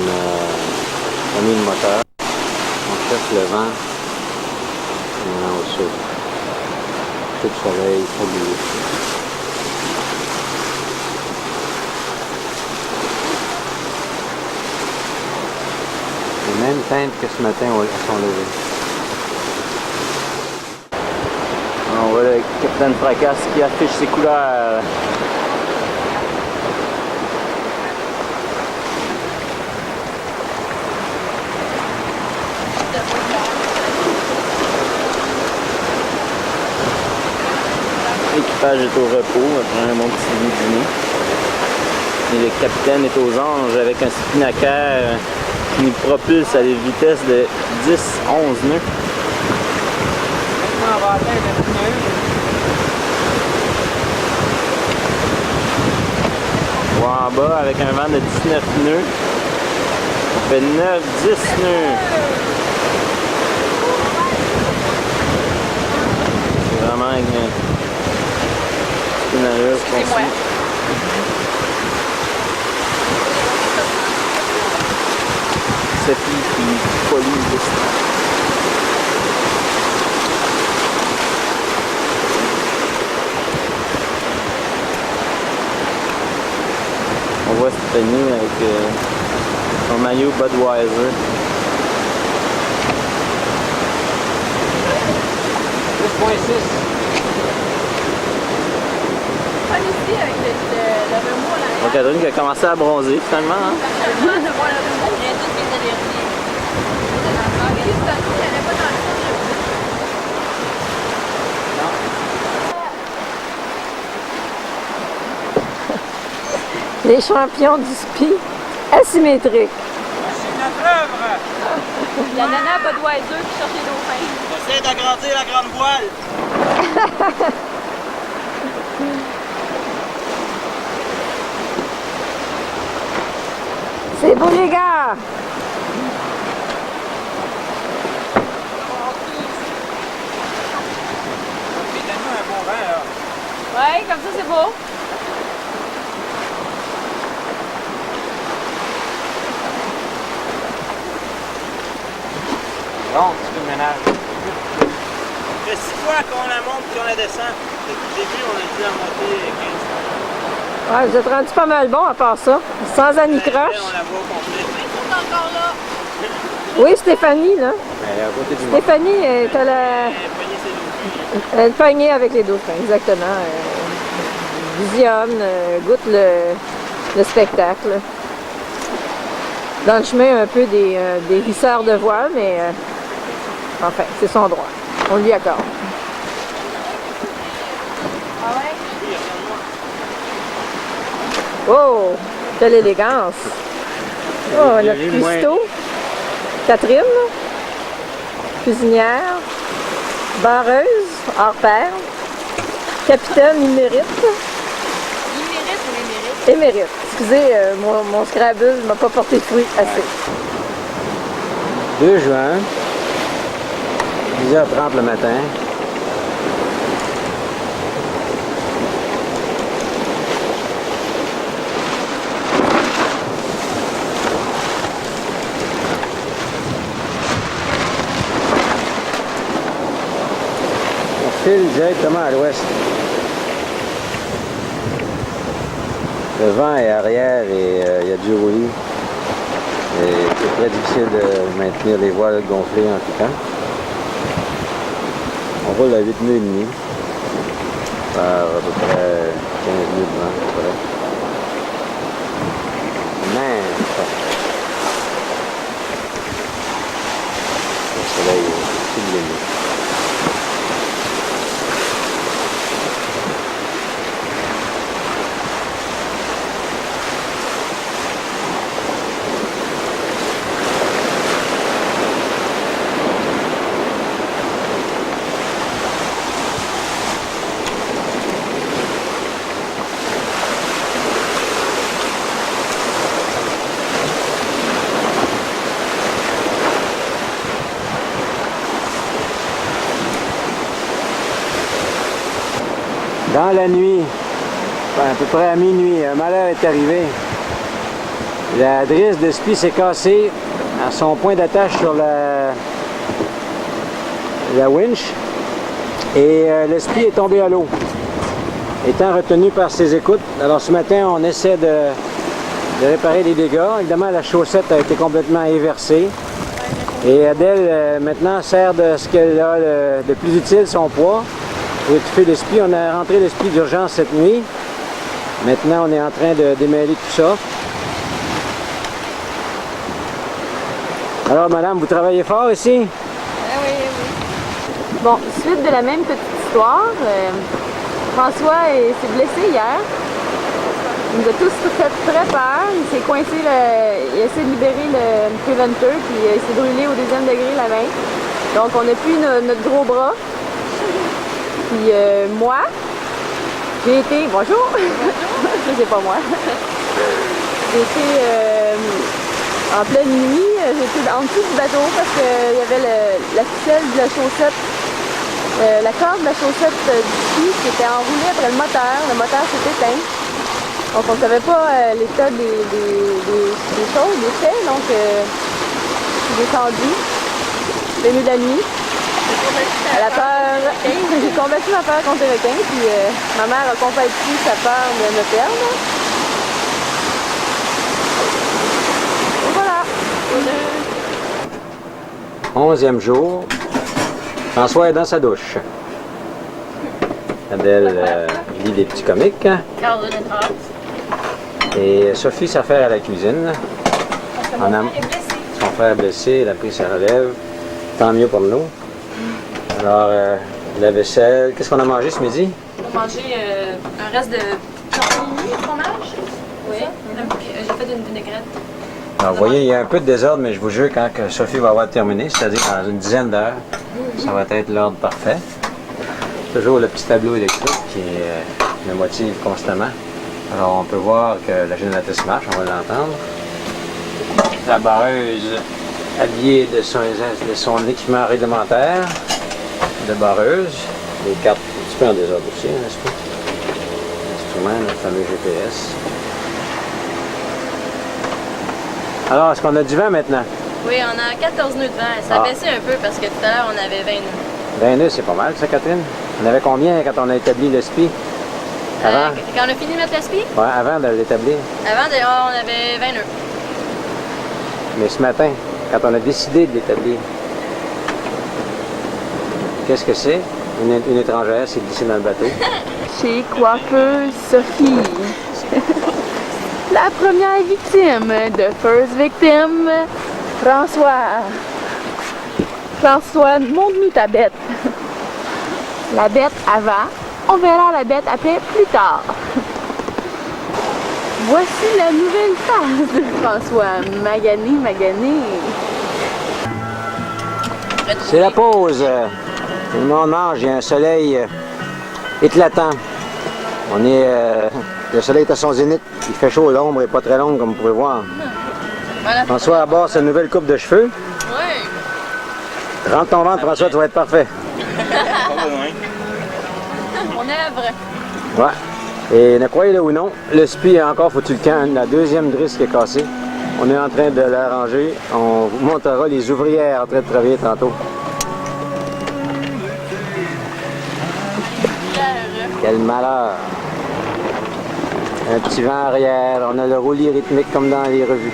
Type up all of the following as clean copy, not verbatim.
a mis le moteur. On cherche le vent au sud. Tout le soleil, fabuleux. Les mêmes teintes que ce matin à son lever. On voit le capitaine Fracasse qui affiche ses couleurs. L'équipage est au repos après un bon petit dîner. Et le capitaine est aux anges avec un spinnaker qui nous propulse à des vitesses de 10-11 nœuds. On va atteindre le pneu. On va en bas avec un vent de 19 nœuds. On fait 9-10 nœuds. C'est vraiment une allure continue. Sophie qui pollue le destin. On voit Stéphanie avec son maillot Budweiser. Pas ici avec le remous à l'arrière. Donc Catherine qui a commencé à bronzer finalement. Hein? Je viens de voir le remous, j'ai toutes mes allergies. Ici, c'est un truc qui n'allait pas dans le fond. Les champions du ski asymétrique. C'est notre œuvre. La nana Budweiser qui cherche les dauphins. J'essaie d'agrandir la grande voile. C'est beau les gars! Mais donne-nous un bon vent, là. Ouais, comme ça c'est beau. Bon, petit peu de ménage. Ça fait 6 fois qu'on la monte et qu'on la descend. Depuis le début, on a dû la monter 15 fois. Ouais, vous êtes rendu pas mal bon à part ça. Sans anicroche. On la voit au complet. Ils sont encore là. Oui, Stéphanie, là. Elle est à côté du moteur. Stéphanie est à la... Elle poignée avec les dauphins, exactement. Visionne, goûte le spectacle. Dans le chemin, un peu des hisseurs de voile, mais enfin, c'est son droit. On lui accorde. Ah ouais? Oh, quelle élégance! Oh, notre cuistot, Catherine, cuisinière, barreuse, hors pair, capitaine émérite. Ils méritent ou les méritent? Émérite. Excusez, mon Scrabble ne m'a pas porté fruit assez. 2 juin, 10h30 le matin. On file directement à l'ouest. Le vent est arrière et il y a du roulis. Et c'est très difficile de maintenir les voiles gonflées en tout temps. On roule à 8 nœuds et demi par à peu près 15 nœuds de vent. À peu près. Mince! Le soleil est sublime. Dans la nuit, à peu près à minuit, un malheur est arrivé. La drisse de spi s'est cassée à son point d'attache sur la winch et le spi est tombé à l'eau, étant retenu par ses écoutes. Alors ce matin, on essaie de réparer les dégâts. Évidemment, la chaussette a été complètement inversée. Et Adèle, maintenant, sert de ce qu'elle a de plus utile, son poids, pour étouffer le spi. On a rentré le spi d'urgence cette nuit. Maintenant, on est en train de démêler tout ça. Alors, madame, vous travaillez fort ici? Oui. Bon, suite de la même petite histoire, François s'est blessé hier. Il nous a tous fait très peur. Il s'est coincé, il a essayé de libérer le Preventer, puis il s'est brûlé au 2e degré la main. Donc on n'a plus notre gros bras. Puis moi, j'ai été... Bonjour! Ça, c'est pas moi. J'ai été en pleine nuit, j'étais en dessous du bateau parce qu'il y avait la ficelle de la chaussette, la corde de la chaussette du ski qui était enroulée après le moteur. Le moteur s'est éteint. Donc on ne savait pas l'état des choses, des faits, donc je suis descendue, le milieu de la nuit, à la peur, j'ai combattu ma peur contre les requins, puis ma mère a combattu sa peur de me perdre. Et voilà. 11e jour, François est dans sa douche. Adèle lit des petits comiques. Et Sophie s'affaire à la cuisine. Son frère est blessé, il a pris sa relève. Tant mieux pour nous. Alors, la vaisselle. Qu'est-ce qu'on a mangé ce midi? On a mangé un reste de tortillini, fromage. Oui. J'ai fait une vinaigrette. Alors, vous voyez, il y a un peu de désordre, mais je vous jure, quand que Sophie va avoir terminé, c'est-à-dire dans une dizaine d'heures, ça va être l'ordre parfait. Toujours le petit tableau électrique qui me motive constamment. Alors on peut voir que la génératrice marche, on va l'entendre. La barreuse habillée de son équipement réglementaire de barreuse. Les cartes un petit peu en désordre aussi, n'est-ce pas? L'instrument, notre fameux GPS. Alors, est-ce qu'on a du vent maintenant? Oui, on a 14 nœuds de vent. Ça a baissé un peu parce que tout à l'heure on avait 20 nœuds. 20 nœuds, c'est pas mal ça, Catherine? On avait combien quand on a établi le SPI? Avant? Quand on a fini de mettre le SPI? Oui, avant de l'établir. Avant, on avait 20 nœuds. Mais ce matin, quand on a décidé de l'établir, qu'est-ce que c'est? Une étrangère s'est glissée dans le bateau. Chez coiffeuse Sophie. La première victime de First Victim, François. François, montre-nous ta bête. La bête avant. On verra la bête après plus tard. Voici la nouvelle phase de François. Magané. C'est la pause. Tout le monde mange, il y a un soleil éclatant. Le soleil est à son zénith. Il fait chaud, l'ombre n'est pas très longue comme vous pouvez voir. François aborde sa nouvelle coupe de cheveux. Oui. Rentre ton ventre, François, tu vas être parfait. Mon œuvre. Ouais. Et ne croyez-le ou non, le SPI est encore foutu le camp. La deuxième drisse qui est cassée. On est en train de l'arranger. On vous montrera les ouvrières en train de travailler tantôt. Quel malheur! Un petit vent arrière. On a le roulis rythmique comme dans les revues.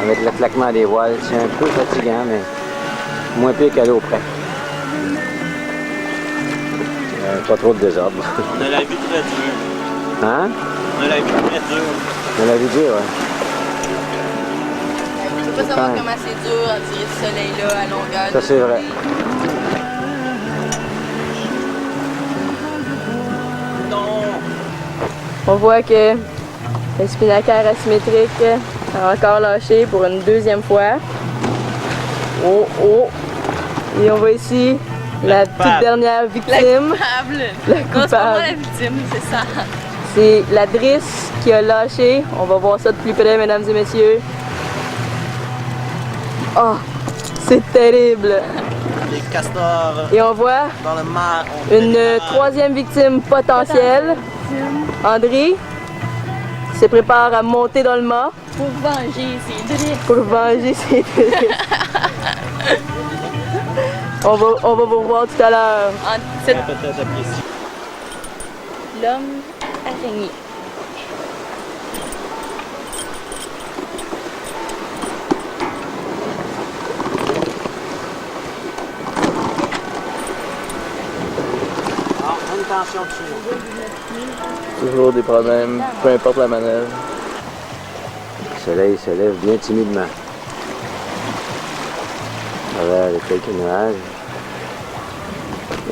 Avec le claquement des voiles. C'est un peu fatigant, mais moins pire qu'aller au près. Pas trop de désordre. On a la vie très dure. Hein? On a la vie très dure. On a la vie dure, ouais. Je peux pas savoir comment c'est dur à tirer ce soleil-là à longueur. Ça, c'est vrai. Non! On voit que le spinnaker asymétrique a encore lâché pour une deuxième fois. Oh! Et on voit ici la toute dernière victime. La La coupable. Non, c'est pas moi coupable. la victime, c'est ça. C'est la drisse qui a lâché. On va voir ça de plus près, mesdames et messieurs. Oh, c'est terrible. Les castors Et on voit dans le mar. une troisième victime potentielle. André, qui se prépare à monter dans le mât. Pour venger ses drips. Pour venger ses drips. On va vous revoir tout à l'heure. Peut-être apprécié. L'homme araignée. Toujours des problèmes, peu importe la manœuvre. Le soleil se lève bien timidement. À travers les quelques nuages.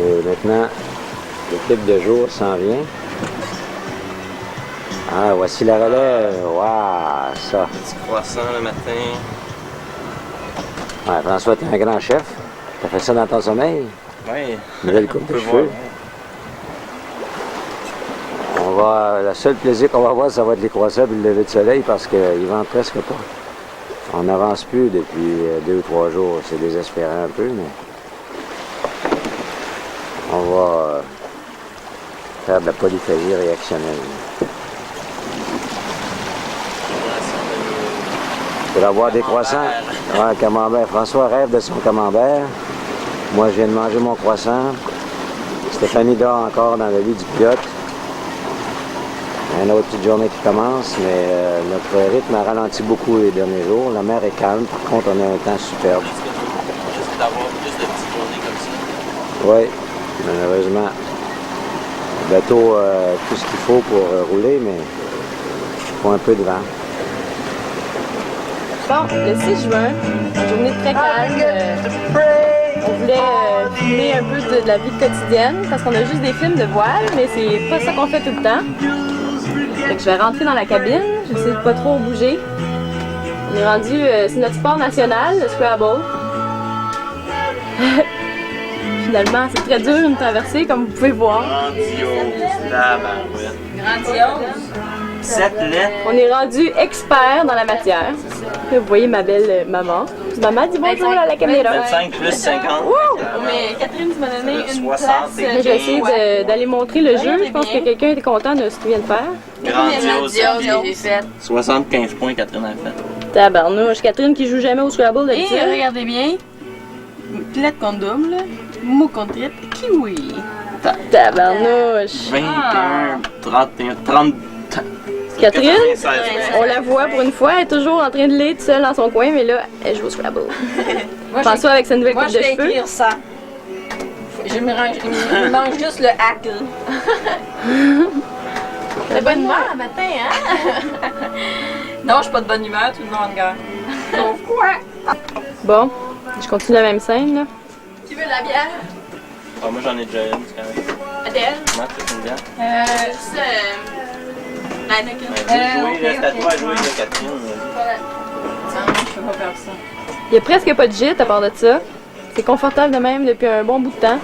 Et maintenant, l'équipe de jour s'en vient. Ah, voici la relève. Waouh, ça. Petit croissant le matin. Ouais, François, t'es un grand chef. T'as fait ça dans ton sommeil? Oui. Nouvelle coupe de peut cheveux. Le seul plaisir qu'on va avoir, ça va être les croissants et le lever de soleil parce qu'ils vendent presque pas. On n'avance plus depuis 2 ou 3 jours. C'est désespérant un peu, mais on va faire de la polyphagie réactionnelle. Pour avoir des croissants. Ouais, camembert. François rêve de son camembert. Moi, je viens de manger mon croissant. Stéphanie dort encore dans le lit du pilote. Une autre petite journée qui commence, mais notre rythme a ralenti beaucoup les derniers jours. La mer est calme, par contre, on a un temps superbe. Juste d'avoir plus de petites journées comme ça. Oui, malheureusement. Le bateau a tout ce qu'il faut pour rouler, mais il faut un peu de vent. Bon, le 6 juin, une journée très calme. On voulait filmer un peu de la vie quotidienne parce qu'on a juste des films de voile, mais c'est pas ça qu'on fait tout le temps. Fait que je vais rentrer dans la cabine, j'essaie de pas trop bouger. On est rendu, c'est notre sport national, le Scrabble. Finalement, c'est très dur une traversée, comme vous pouvez voir. Grandiose, tabarouette. Grandiose. 7 lettres. On est rendu expert dans la matière. Là, vous voyez ma belle maman. Maman dit bonjour à la caméra. 25 plus 50. Mais Catherine, tu m'as donné une 60 place. et Là, je vais essayer d'aller montrer le jeu. Je pense que quelqu'un était content de ce qu'il vient de faire. Grandiose. J'ai fait. 75 points, Catherine a fait. Tabarnouche. Catherine qui joue jamais au Scrabble Et d'habitude. regardez bien. Plate contre double, mou contre triple, kiwi. Tabarnouche. 21, 31, 30. Catherine, 96. on la voit pour une fois, elle est toujours en train de lire toute seule dans son coin, mais là, elle joue au Scrabble. François avec sa nouvelle Moi, coupe je de vais cheveux. écrire ça. Je me mange juste le hack. T'as bonne humeur le matin, hein? Non, je suis pas de bonne humeur, tout le monde regarde. Pourquoi? Bon, je continue la même scène, là. Tu veux de la bière? Ah, moi j'en ai déjà une, c'est quand même. Adèle? Comment tu une bière? Juste Anakin. Jouer, là, c'est à toi à jouer, là, Catherine. Non, je peux pas faire ça. Il y a presque pas de gîte à part de ça. C'est confortable de même depuis un bon bout de temps.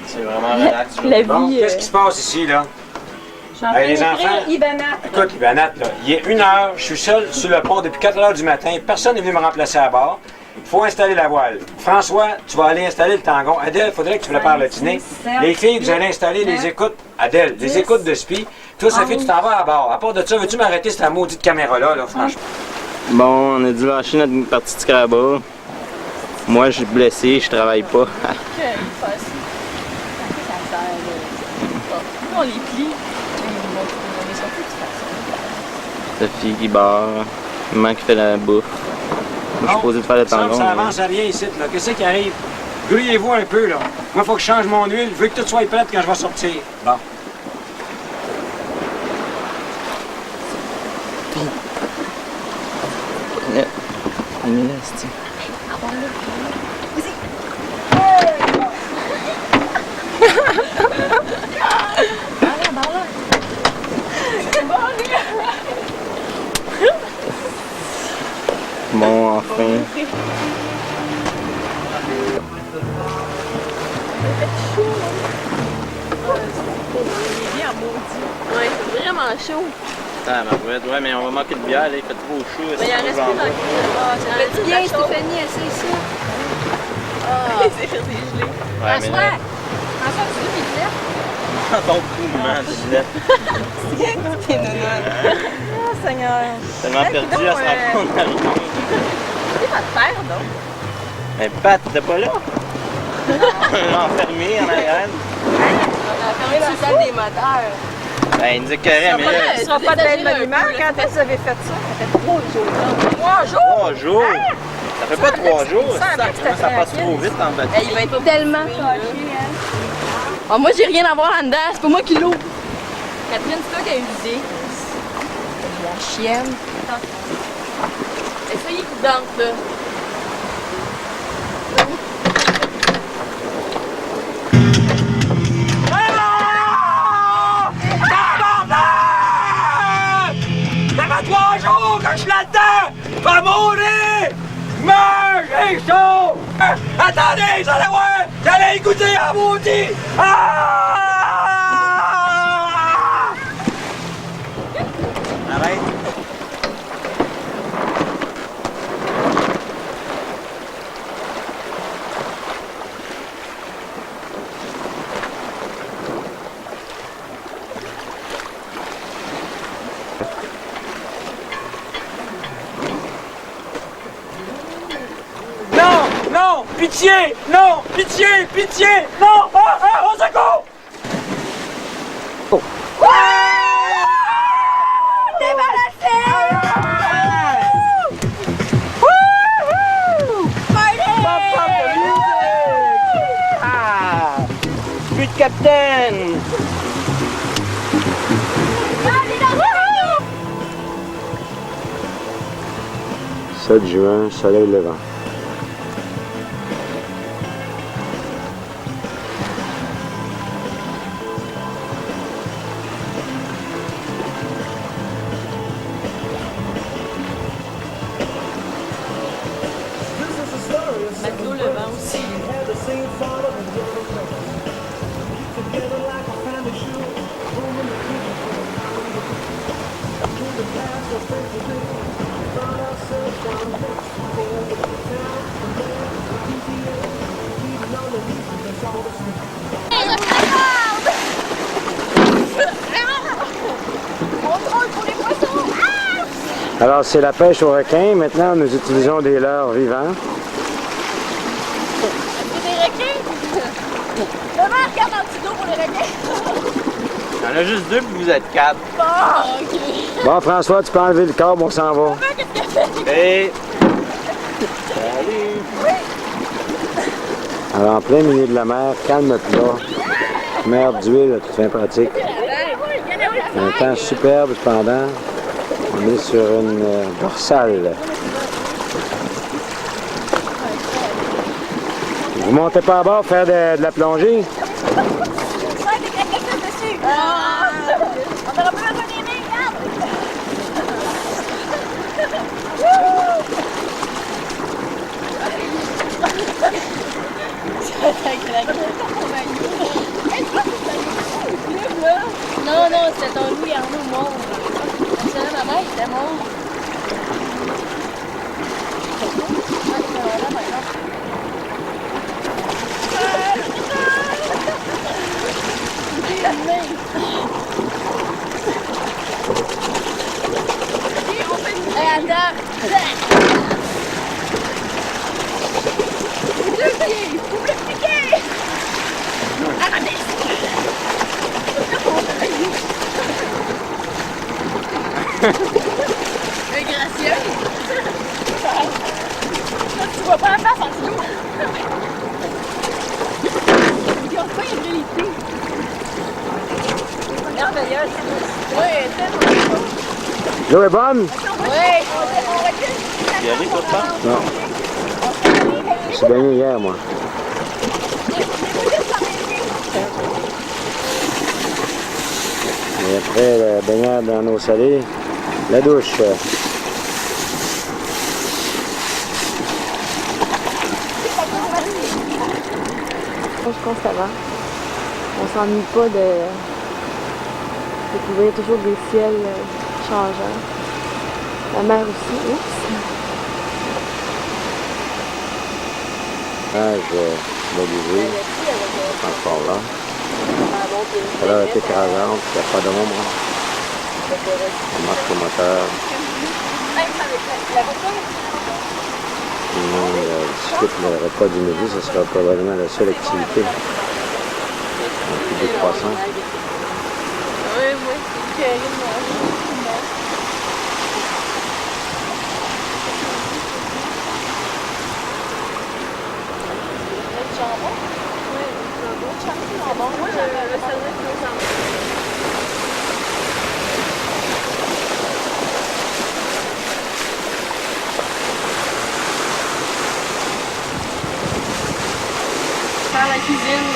C'est vraiment relax. La Bon, vie. qu'est-ce qui se passe ici, là? Je suis en train Hey, les d'écrire enfants. Ivanat. Écoute, Ivanat, là, il est 1h, je suis seul sur le pont depuis 4 h du matin. Personne n'est venu me remplacer à bord. Il faut installer la voile. François, tu vas aller installer le tangon. Adèle, il faudrait que tu prépares le dîner. Les filles, vous allez installer les écoutes. Adèle, les écoutes de spi. Toi, Sophie, tu t'en vas à bord. À part de ça, veux-tu m'arrêter cette maudite caméra-là, là, franchement? Bon, on a dû lâcher notre partie de Scrabble. Moi, je suis blessé, je travaille pas. On les plie. Sophie qui barre. Maman qui fait la bouffe. Moi, je suis posé de faire le Ça, tangon. ça mais- avance à rien ici, là. Qu'est-ce qui arrive? Grouillez-vous un peu, là. Moi, il faut que je change mon huile. Je veux que tout soit prêt quand je vais sortir. Bon. Bon, enfin. Ouais, c'est vraiment chaud. Ah, ma boîte, ouais, mais on va manquer de bière, là. Il fait trop chaud. Il y en reste plus dans le Petit bien, Stéphanie, assez ça. C'est gelé. Ouais, mais là, François, tu veux tes bières? dans ton cou, man, Gillette. T'es nounoune. Seigneur. Tellement perdu à se rendre compte de rien. C'est votre père, donc. Mais Pat, t'étais pas là? Enfermé en arrière. On a fermé la salle des moteurs. Ben, il nous écœurait, mais là, Tu seras pas de monument quand est-ce que vous avez fait ça? Ça fait 3 jours. 3 jours? 3 jours. Ça fait pas 3 jours. ça, Ça passe trop vite en bas. Il va être tellement fâché, hein. Ah, moi, j'ai rien à voir là-dedans. C'est pas moi qui l'ouvre. Catherine, c'est toi qui as eu l'idée. La chienne. Et ça, il est coudante, là. Ça fait 3 jours que je suis là-dedans! Va mourir! Meurs, j'ai chaud! Attendez, vous allez voir! Vous allez écouter à maudit! Arrête. Non! Non! Pitié! Non! Pitié! Pitié! Non! Au secours! Ah! Plus de capitaine! 7 juin, soleil levant. Matelot le vent aussi. Alors, c'est la pêche au requin. Maintenant, nous utilisons des leurres vivants. C'est des requins? Maman, regarde en dessous d'eau pour les requins. Il y en a juste 2 puis vous êtes 4. Ah, ok. Bon, François, tu peux enlever le corps, on s'en va. Qu'est-ce qu'elle fait? Et... Salut! Alors, en plein milieu de la mer, calme plat, mer d'huile à toute fin pratique. Un temps superbe cependant. On est sur une dorsale. Vous montez pas à bord faire de la plongée? Ah! On aura pas besoin d'aimer, regarde! Non, non, c'était ton Louis Arnaud mort. C'est là, ma mère, il était mort. Hey, attends! Deux pieds! Vous me piquez! Arrêtez! Gracieux! Tu vois pas la face en dessous? Ils ont pas ébrélisé. Merveilleuse! Oui, tellement! L'eau est bonne? Oui! On recule! Tu y allais, toi, pas? Non. Je suis baigné hier, moi. Et après la baignade en eau salée, la douche. Constamment. On s'ennuie pas de découvrir toujours des ciels changeants. La mer aussi. Oups. L'Olivier, encore là. Elle a été écrasante, il n'y a pas de moment. Remarque au moteur. Tout le monde discute le repas du midi, ce sera probablement la seule activité en plus décroissante. Oui, moi, c'est terrible. Moi, j'avais le sandwich au jambon. Faire la cuisine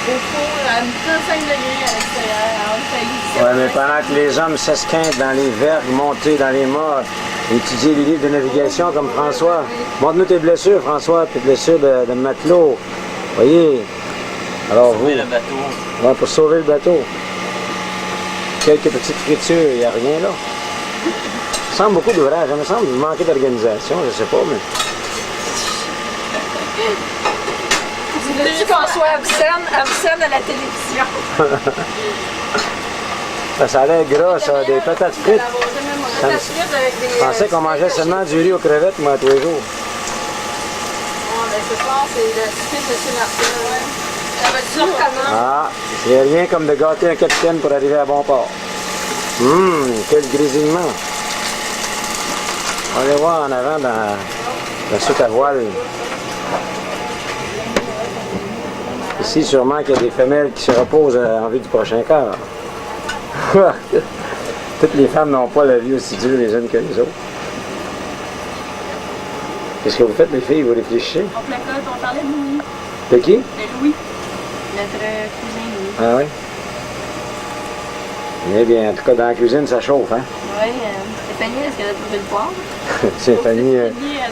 au four à 25 degrés à l'extérieur, à haute qualité. Ouais, mais pendant que les hommes s'esquintent dans les vergues, montés dans les mâts, étudier les livres de navigation comme François. Montre-nous tes blessures, François, tes blessures de matelot. Voyez. Alors vous. Le bateau. Ouais, pour sauver le bateau. Quelques petites fritures, il n'y a rien là. Il semble beaucoup d'ouvrage, il me semble manquer d'organisation, je sais pas, mais. Veux-tu qu'on soit obscène à la télévision? Ça a l'air gras, ça, des patates frites. Ça me- Je pensais qu'on mangeait seulement du riz aux crevettes, moi, tous les jours. Ce soir, c'est le fils de Sébastien. Ça va être dur comment? Ah, c'est rien comme de gâter un capitaine pour arriver à bon port. Quel grésillement. On va aller voir en avant dans la soute à voile. Ici, sûrement qu'il y a des femelles qui se reposent en vue du prochain quart. Toutes les femmes n'ont pas la vie aussi dure les unes que les autres. Qu'est-ce que vous faites, les filles? Vous réfléchissez? On placote, on parlait de Louis. De qui? De Louis. Notre cousin Louis. Ah oui? Eh bien, en tout cas, dans la cuisine, ça chauffe, hein? Oui, Stéphanie, est-ce qu'elle a trouvé le poivre? Stéphanie,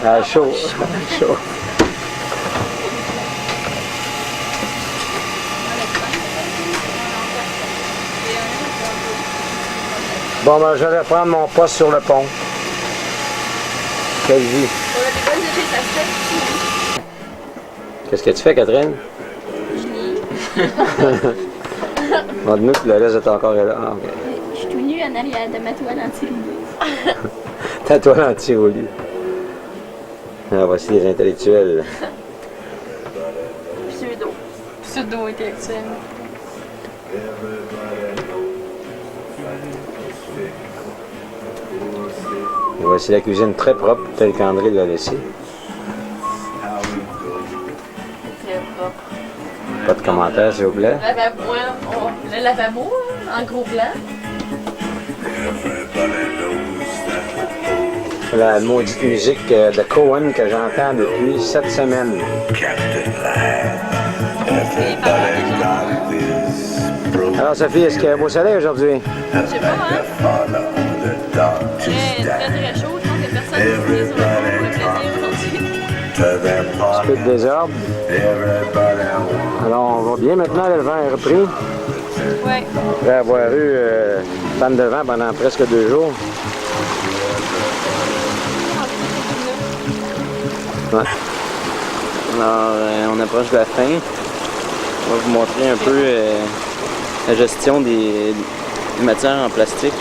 à chaud. À chaud. Bon, ben, je vais prendre mon poste sur le pont. Quelle vie. On a des bonnes effets, ça se fait. Qu'est-ce que tu fais, Catherine? Montre-nous que le reste est encore là. Ah, ok. Je suis tout nue en arrière de ma toile anti-rouleuse. Ta toile anti-roulis. Ah, voici les intellectuels. Pseudo-intellectuel. Et voici la cuisine très propre, telle qu'André l'a laissée. Très propre. Pas de commentaires, s'il vous plaît. Le lavabo, en gros plan. La maudite musique de Cohen que j'entends depuis 7 semaines. Alors Sophie, est-ce qu'il y a un beau soleil aujourd'hui? Je sais pas, hein? Très, très, très chaud. Je pense que personne ne se sur le pont pour le plaisir aujourd'hui. Un petit peu de désordre. Alors on va bien maintenant, le vent est repris. Ouais. Après avoir eu panne de vent pendant presque 2 jours. Ouais. Alors, on approche de la fin. On va vous montrer un peu la gestion des matières en plastique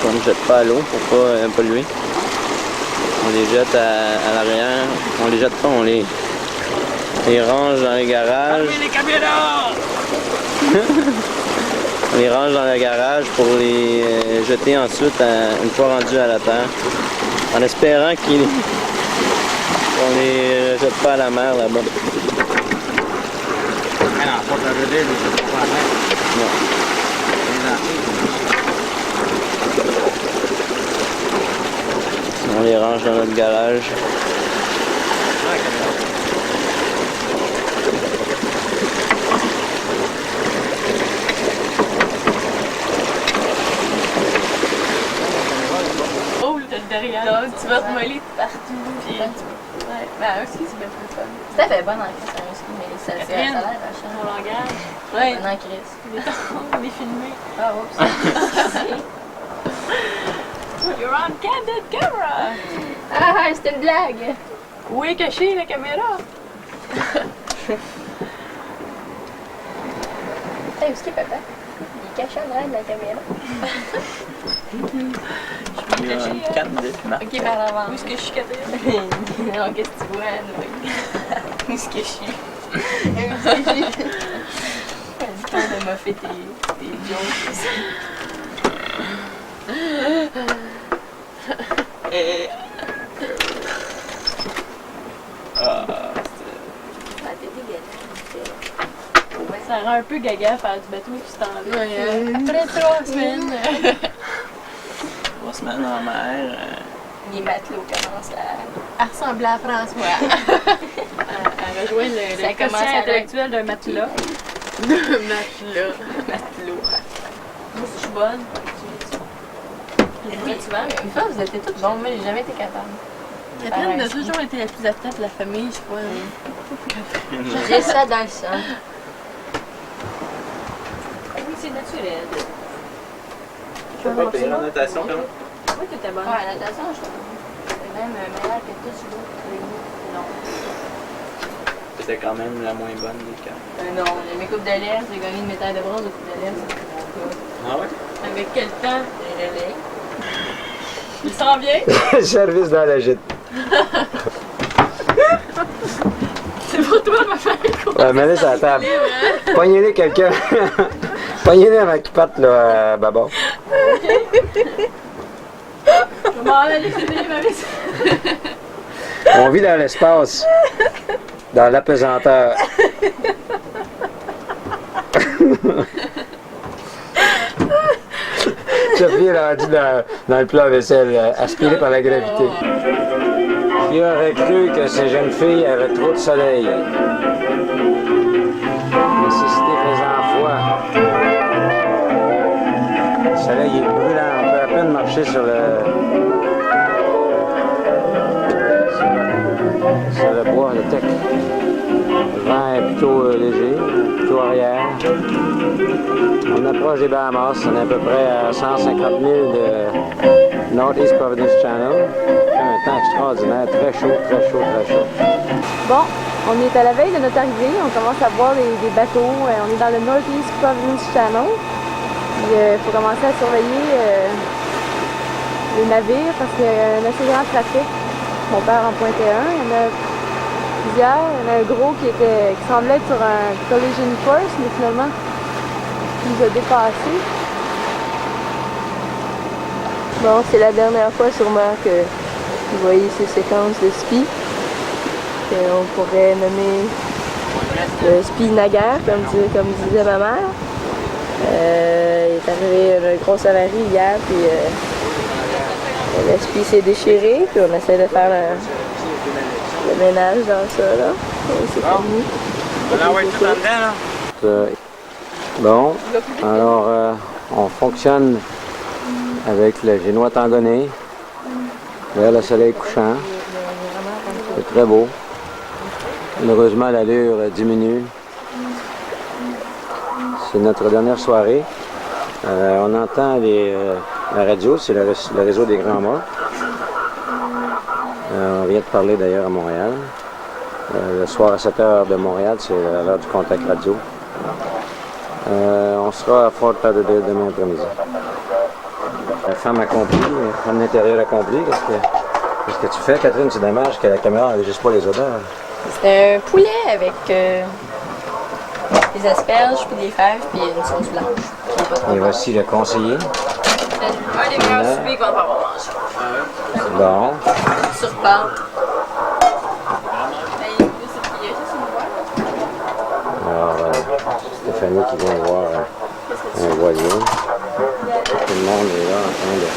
qu'on ne jette pas à l'eau pour pas polluer. On les jette à l'arrière. On les jette pas, on les range dans les garages. Les caméras! On les range dans le garage pour les jeter ensuite une fois rendus à la terre. En espérant qu'on les jette pas à la mer là-bas. On les range dans notre garage. Oh, le derrière. Donc, tu vas te mêler partout. Puis, ouais. Ben, un ski, c'est bien plus fun. Ça fait bon en Chris, un ski, mais ça a Catherine, l'air mon langage. Ouais. En Chris. On est filmé. Ah, oups. You're on candid camera. Ah, c'était une blague. Où est cachée la caméra? Hey, où est-ce qu'il est, papa? Il est caché en arrière de la caméra. Il y a une canne de marque. Ok, par l'avant. Où est-ce que je suis, Catherine? Non, qu'est-ce que tu vois, Anne? Où est-ce que je suis? Du temps de m'a fait tes jokes. T'es dégueulasse. Ça rend un peu gaga faire du bateau tout ce temps-là. Après 3 semaines. 3 semaines en mer. Les matelots commencent à... À ressembler à François. à rejoindre Ça le commence quotient à intellectuel d'un matelas. D'un matelas. Matelot. Moi, si je suis bonne. Oui, souvent, mais une fois, vous étiez toutes bonnes. Moi, j'ai jamais été capable. Catherine a toujours été la plus athlète de la famille, je crois. J'ai ça dans le sang. Oui, c'est naturel. Tu vas pas payer en natation, quand même? Oui, t'étais bonne. Ouais, la natation, je trouve. C'est même meilleur que tout sur l'autre. Non. C'était quand même la moins bonne des quatre. Non, mes coupes de l'air, j'ai gagné une médaille de bronze aux coupes de l'air, c'est mon cas. Ah ouais? Avec quel temps? Les relais. Il s'en vient? Service dans la gîte. C'est pour toi, ma femme. Ouais, mets-les sur la table. Pognez-les quelqu'un. Pognez-les avant qu'ils partent, là, Baba. Je vais m'en aller finir ma vie. On vit dans l'espace. Dans l'apesanteur. Sophie est rendue dans le plat à vaisselle, aspirée par la gravité. Qui aurait cru que ces jeunes filles avaient trop de soleil? Nécessité faisant foi. Le soleil est brûlant, on peut à peine marcher sur le bois, le tech. Le vent est plutôt léger, plutôt arrière. On approche des Bahamas, on est à peu près à 150 000 de Northeast Providence Channel. Il fait un temps extraordinaire, très chaud, très chaud, très chaud. Bon, on est à la veille de notre arrivée, on commence à voir des bateaux. On est dans le Northeast Providence Channel. Il faut commencer à surveiller les navires parce qu'il y a un assez grand trafic. Mon père en pointait un, il y en a plusieurs. Il y en a un gros qui semblait être sur un collision course, mais finalement, il nous a dépassé. Bon, c'est la dernière fois sûrement que vous voyez ces séquences de spi. On pourrait nommer le spi naguère, comme disait ma mère. Il est arrivé une grosse avarie hier, puis le spi s'est déchiré, puis on essaie de faire le ménage dans ça, là. C'est fini. On envoie tout en dedans, là. Bon, alors on fonctionne avec le génois tendonné vers le soleil couchant. C'est très beau. Malheureusement, l'allure diminue. C'est notre dernière soirée. On entend la radio, c'est le réseau des Grands Mâts. On vient de parler d'ailleurs à Montréal. Le soir à 7h de Montréal, c'est à l'heure du contact radio. On sera à Fort Lauderdale demain après-midi. La femme accomplie, femme d'intérieur accomplie, qu'est-ce que tu fais, Catherine? C'est dommage que la caméra n'enregistre pas les odeurs. C'est un poulet avec des asperges, puis des fèves, puis une sauce blanche. Et voici le conseiller. Un des meilleurs soupers qu'on va avoir mangé. Bon. Sur pâte. Alors, Stéphanie qui vient voir un voilier. Tout le monde est là en train de...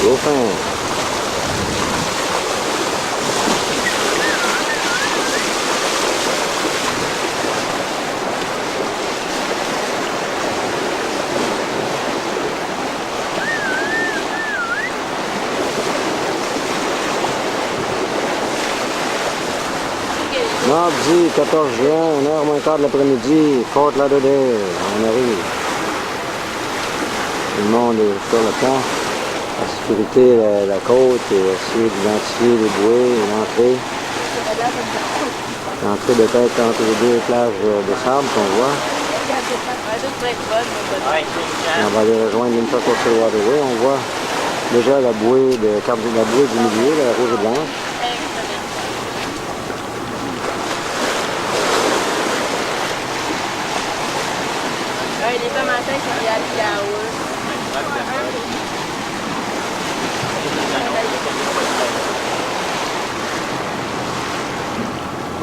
Dauphin. Mardi 14 juin, 1h moins quart de l'après-midi, Fort Lauderdale, on arrive. Tout le monde est sur le pont. La sécurité, la côte, et essayer d'identifier les bouées et l'entrée. L'entrée de tête entre les deux plages de sable qu'on voit. Et on va aller rejoindre une fois sur le Waterway. On voit déjà la bouée, la bouée du milieu, la rouge et blanche. Les femmes en tête qui y a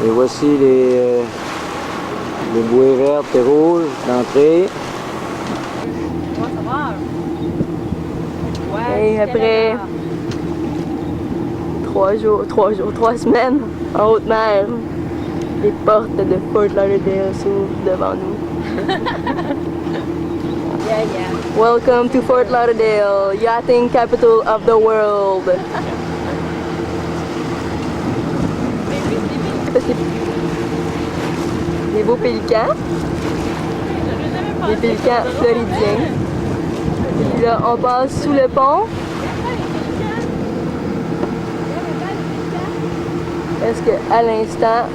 Et voici les bouées vertes et rouges d'entrée. Et après 3 semaines en haute mer, les portes de Fort Lauderdale s'ouvrent devant nous. Welcome to Fort Lauderdale, yachting capital of the world. Des beaux pélicans. Des pélicans floridiens. Et puis là, on passe sous le pont. Parce qu'à l'instant,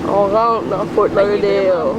on rentre dans Fort Lauderdale.